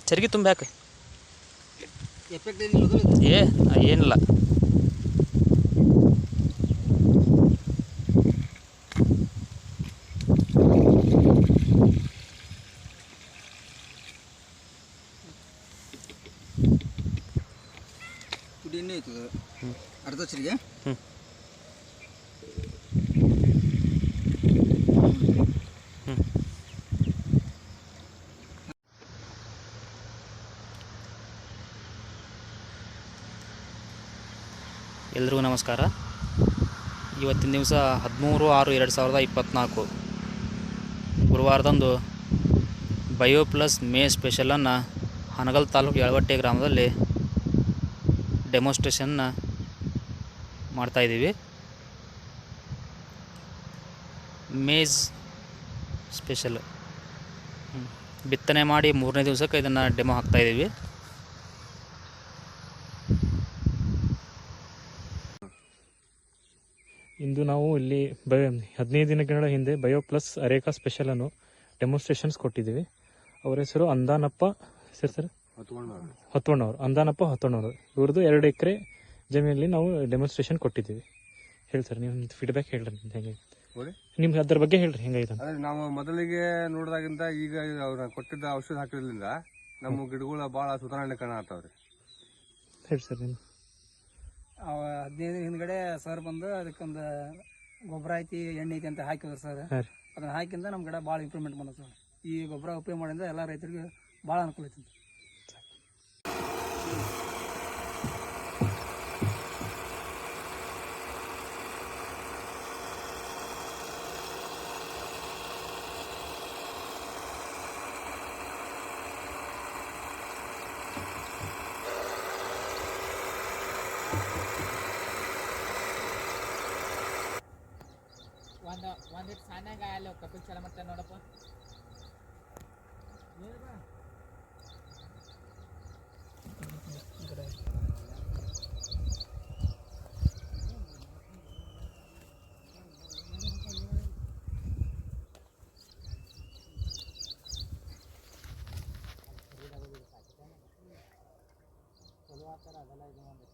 ಚರಿಗೆ ತುಂಬಾಕ ಎಫೆಕ್ಟ್ ಏನಿಲ್ಲ. ಕುಡಿನೇ ಐತದ ಅರ್ಧ ಚರಿಗೆ. ಎಲ್ರಿಗೂ ನಮಸ್ಕಾರ. ಇವತ್ತಿನ ದಿವಸ 13/6/2024 ಗುರುವಾರದಂದು ಬಯೋ ಪ್ಲಸ್ ಮೇ ಸ್ಪೆಷಲನ್ನು ಹನಗಲ್ ತಾಲೂಕು ಯಳವಟ್ಟೆ ಗ್ರಾಮದಲ್ಲಿ ಡೆಮೋಸ್ಟ್ರೇಷನ್ನ ಮಾಡ್ತಾಯಿದ್ದೀವಿ. ಮೇಜ್ ಸ್ಪೆಷಲ್ ಬಿತ್ತನೆ ಮಾಡಿ 3ನೇ ದಿವಸಕ್ಕೆ ಇದನ್ನು ಡೆಮೋ ಹಾಕ್ತಾಯಿದ್ದೀವಿ. ಇಂದು ನಾವು ಇಲ್ಲಿ 15 ದಿನಗಳ ಹಿಂದೆ ಬಯೋ ಪ್ಲಸ್ ಅರೇಕಾ ಸ್ಪೆಷಲನ್ನು ಡೆಮೋನ್ಸ್ಟ್ರೇಷನ್ಸ್ ಕೊಟ್ಟಿದ್ದೀವಿ. ಅವರ ಹೆಸರು ಅಂದಾನಪ್ಪ ಸರ್ ಹೊತ್ವಣ್ಣವ್ರು. ಅಂದಾನಪ್ಪ ಹೊತ್ವಣ್ಣವ್ರು ಇವ್ರದ್ದು 2 ಎಕರೆ ಜಮೀನಲ್ಲಿ ನಾವು ಡೆಮೋನ್ಸ್ಟ್ರೇಷನ್ ಕೊಟ್ಟಿದ್ದೀವಿ. ಹೇಳಿ ಸರ್, ನಿಮ್ಮ ಫೀಡ್ಬ್ಯಾಕ್ ಹೇಳ್ರಿ, ಹೆಂಗೆ ನಿಮ್ಗೆ ಅದ್ರ ಬಗ್ಗೆ ಹೇಳ್ರಿ ಹೆಂಗಾಯ್ತು. ನಾವು ಮೊದಲಿಗೆ ನೋಡಿದಾಗಿಂದ ಈಗ ಅವ್ರ ಕೊಟ್ಟಿದ್ದ ಔಷಧ ಹಾಕಿದ್ರಿಂದ ನಮ್ಮ ಗಿಡಗಳು ಭಾಳ ಸುಧಾರಣೆ ಕಾಣತ್ತಾವ್ರಿ. ಹೇಳಿ ಸರ್. ನಿಮ್ಮ 15 ಹಿಂದ್ಗಡೆ ಸರ್ ಬಂದು ಅದಕ್ಕೊಂದು ಗೊಬ್ಬರ ಐತಿ ಎಣ್ಣೆ ಐತಿ ಅಂತ ಹಾಕಿದ್ರು ಸರ್. ಅದನ್ನ ಹಾಕಿಂದ ನಮ್ಮ ಗಿಡ ಭಾಳ ಇಂಪ್ರೂವ್ಮೆಂಟ್ ಬಂದ ಸರ್. ಈ ಗೊಬ್ಬರ ಉಪಯೋಗ ಮಾಡಿಂದ ಎಲ್ಲ ರೈತರಿಗೆ ಭಾಳ ಅನುಕೂಲ ಐತಿ. ಒಂದಿಟ್ಟು ಸಾನ್ಯಾಗ ಅಲ್ಲಿ ಕಪಿಲ್ ಚಲ ಮತ್ತೆ ನೋಡಪ್ಪ. ಚಲೋ ಆಗ್ತಾರ ಅದೆಲ್ಲ. ಇದು ಒಂದು